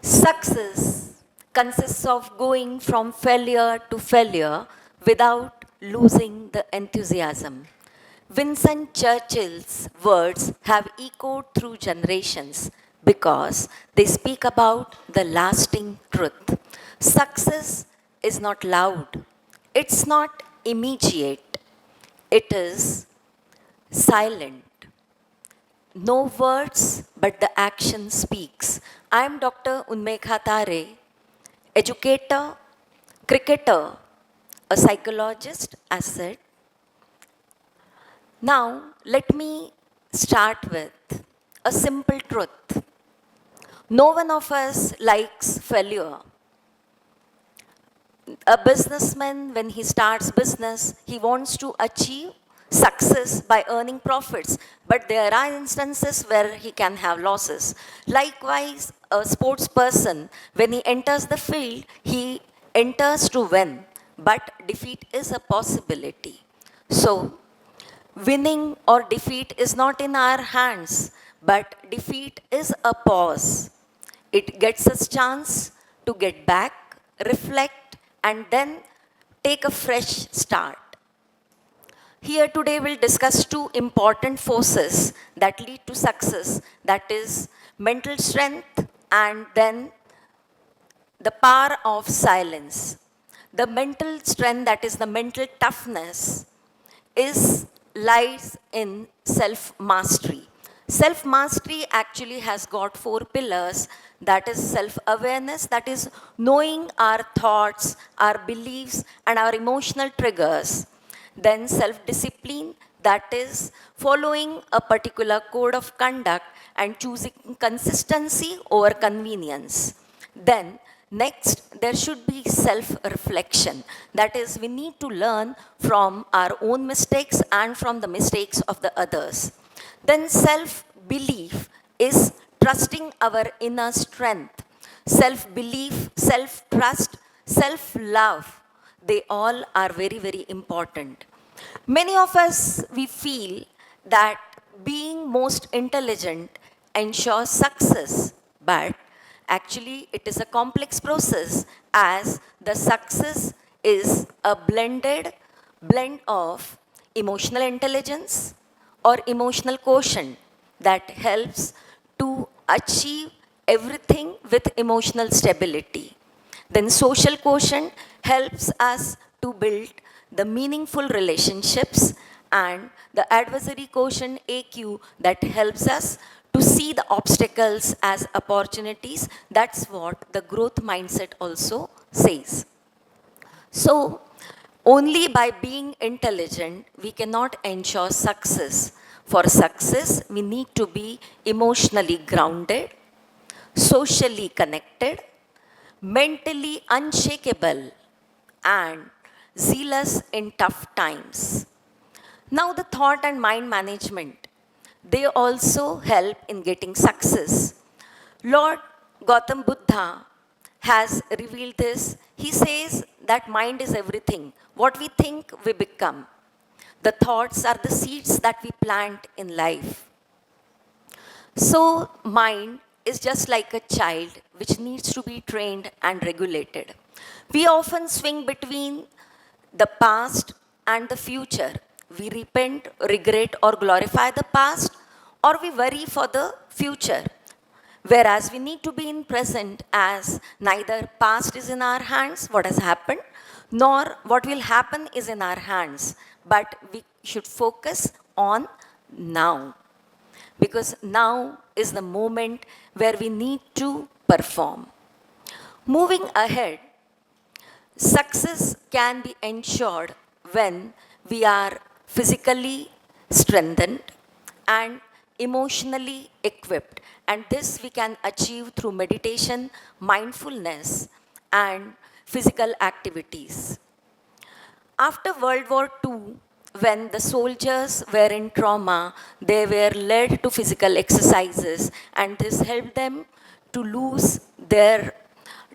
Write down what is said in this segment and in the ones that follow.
Success consists of going from failure to failure without losing the enthusiasm. Winston Churchill's words have echoed through generations because they speak about the lasting truth. Success is not loud, it's not immediate, it is silent. No words, but the action speaks. I am Dr. Unmekha Tare, educator, cricketer, a psychologist, as said. Now, let me start with a simple truth. No one of us likes failure. A businessman, when he starts business, he wants to achieve success by earning profits, but there are instances where he can have losses. Likewise, a sports person, when he enters the field, he enters to win, but defeat is a possibility. So, winning or defeat is not in our hands, but defeat is a pause. It gets us chance to get back, reflect, and then take a fresh start. Here today we'll discuss two important forces that lead to success, that is mental strength and then the power of silence. The mental strength, that is the mental toughness, lies in self-mastery. Self-mastery actually has got four pillars, that is self-awareness, that is knowing our thoughts, our beliefs, and our emotional triggers. Then self-discipline, that is following a particular code of conduct and choosing consistency over convenience. Then next, there should be self-reflection. That is, we need to learn from our own mistakes and from the mistakes of the others. Then self-belief is trusting our inner strength. Self-belief, self-trust, self-love, they all are very, very important. Many of us, we feel that being most intelligent ensures success, but actually it is a complex process, as the success is a blend of emotional intelligence or emotional quotient that helps to achieve everything with emotional stability. Then social quotient helps us to build the meaningful relationships, and the adversary quotient AQ that helps us to see the obstacles as opportunities. That's what the growth mindset also says. So, only by being intelligent, we cannot ensure success. For success, we need to be emotionally grounded, socially connected, mentally unshakable, and zealous in tough times. Now, the thought and mind management, they also help in getting success. Lord Gautam Buddha has revealed this. He says that mind is everything. What we think, we become. The thoughts are the seeds that we plant in life. So, mind is just like a child which needs to be trained and regulated. We often swing between the past and the future. We repent, regret, or glorify the past, or we worry for the future. Whereas we need to be in present, as neither past is in our hands, what has happened, nor what will happen is in our hands. But we should focus on now. Because now is the moment where we need to perform. Moving ahead, success can be ensured when we are physically strengthened and emotionally equipped. And this we can achieve through meditation, mindfulness, and physical activities. After World War II, when the soldiers were in trauma, they were led to physical exercises, and this helped them to lose their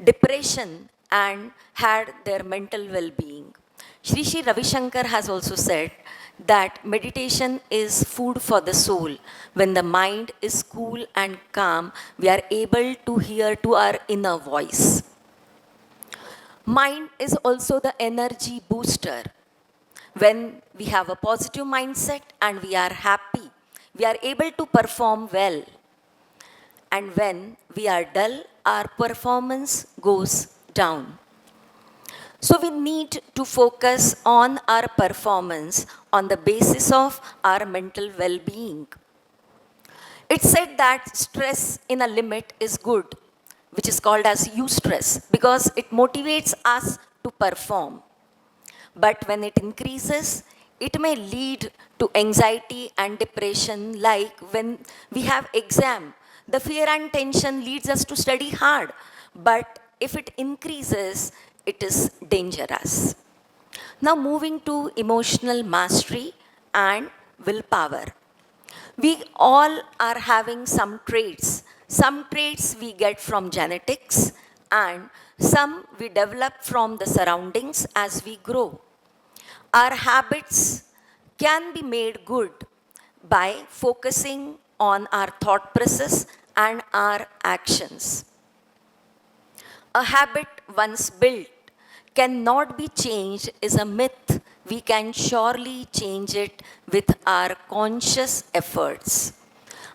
depression and had their mental well-being. Sri Sri Ravi Shankar has also said that meditation is food for the soul. When the mind is cool and calm, we are able to hear to our inner voice. Mind is also the energy booster. When we have a positive mindset and we are happy, we are able to perform well. And when we are dull, our performance goes down. So we need to focus on our performance on the basis of our mental well-being. It's said that stress in a limit is good, which is called as eustress, because it motivates us to perform. But when it increases, it may lead to anxiety and depression, like when we have exam. The fear and tension leads us to study hard, but if it increases, it is dangerous. Now moving to emotional mastery and willpower. We all are having some traits. Some traits we get from genetics and some we develop from the surroundings as we grow. Our habits can be made good by focusing on our thought process and our actions. A habit once built cannot be changed is a myth. We can surely change it with our conscious efforts.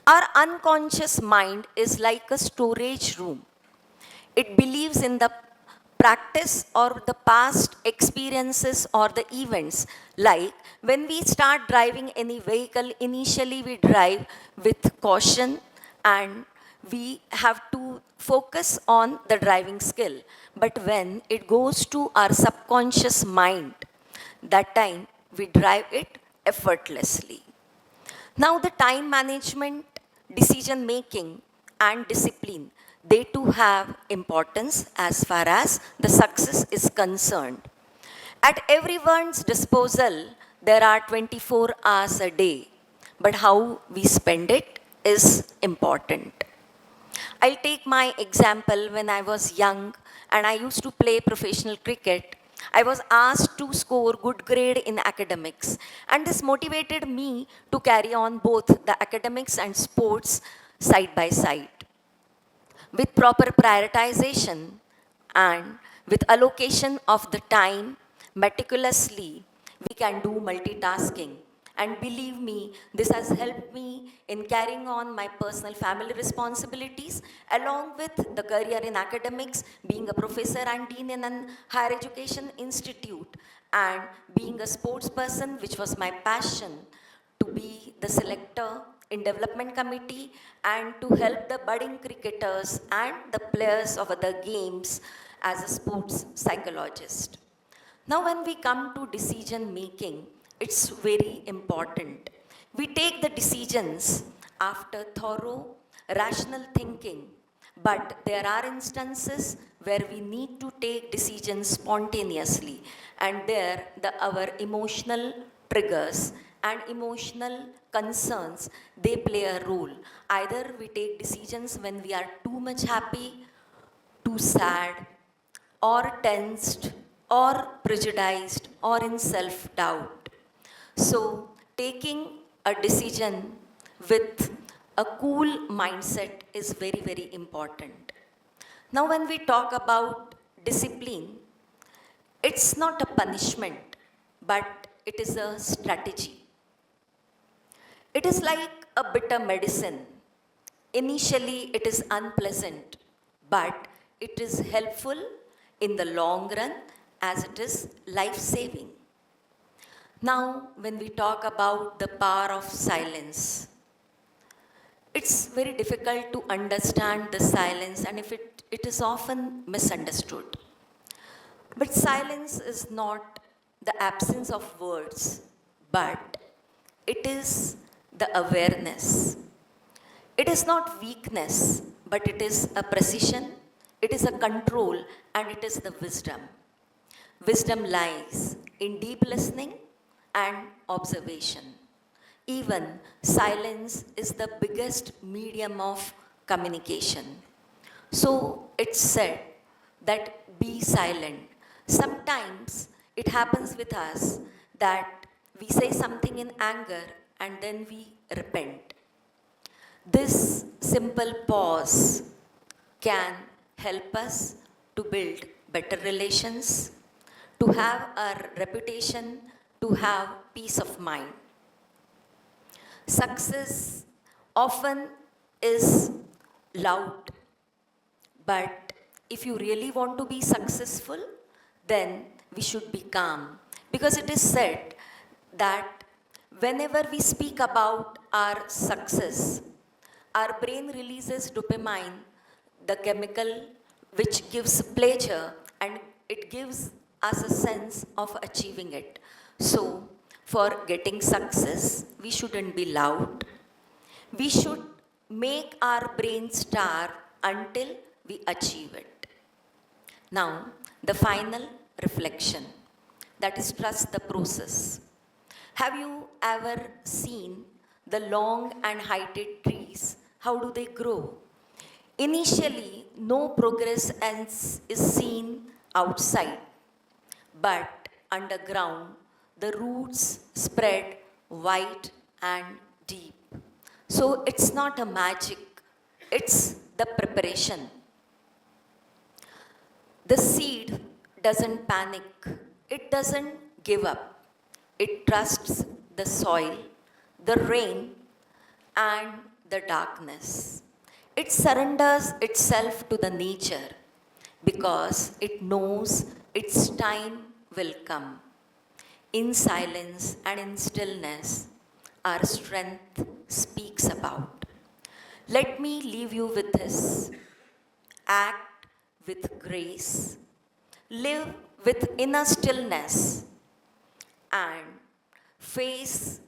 Our unconscious mind is like a storage room. It believes in the practice or the past experiences or the events. Like when we start driving any vehicle, initially we drive with caution and we have to focus on the driving skill. But when it goes to our subconscious mind, that time we drive it effortlessly. Now, the time management, decision making, and discipline, they too have importance as far as the success is concerned. At everyone's disposal, there are 24 hours a day, but how we spend it is important. I'll take my example when I was young and I used to play professional cricket. I was asked to score good grade in academics, and this motivated me to carry on both the academics and sports side by side. With proper prioritization and with allocation of the time meticulously, we can do multitasking. And believe me, this has helped me in carrying on my personal family responsibilities along with the career in academics, being a professor and dean in an higher education institute, and being a sports person, which was my passion, to be the selector in development committee and to help the budding cricketers and the players of other games as a sports psychologist. Now, when we come to decision making, it's very important. We take the decisions after thorough, rational thinking, but there are instances where we need to take decisions spontaneously, and there our emotional triggers and emotional concerns they play a role. Either we take decisions when we are too much happy, too sad, or tensed, or prejudiced, or in self doubt. So, taking a decision with a cool mindset is very, very important. Now, when we talk about discipline, it's not a punishment, but it is a strategy. It is like a bitter medicine. Initially, it is unpleasant, but it is helpful in the long run as it is life saving. Now, when we talk about the power of silence, it's very difficult to understand the silence, and if it is often misunderstood. But silence is not the absence of words, but it is the awareness. It is not weakness, but it is a precision, it is a control, and it is the wisdom. Wisdom lies in deep listening and observation. Even silence is the biggest medium of communication. So it's said that be silent. Sometimes it happens with us that we say something in anger and then we repent. This simple pause can help us to build better relations, to have our reputation, to have peace of mind. Success often is loud, but if you really want to be successful, then we should be calm. Because it is said that whenever we speak about our success, our brain releases dopamine, the chemical which gives pleasure, and it gives us a sense of achieving it. So, for getting success, we shouldn't be loud. We should make our brain starve until we achieve it. Now, the final reflection, that is trust the process. Have you ever seen the long and heighted trees? How do they grow? Initially, no progress is seen outside, but underground, the roots spread wide and deep. So it's not a magic, it's the preparation. The seed doesn't panic, it doesn't give up. It trusts the soil, the rain, and the darkness. It surrenders itself to the nature because it knows its time will come. In silence and in stillness, our strength speaks about. Let me leave you with this. Act with grace, live with inner stillness, and face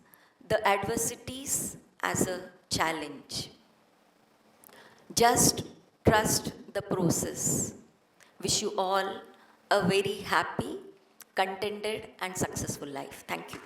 the adversities as a challenge. Just trust the process. Wish you all a very happy, contented, and successful life. Thank you.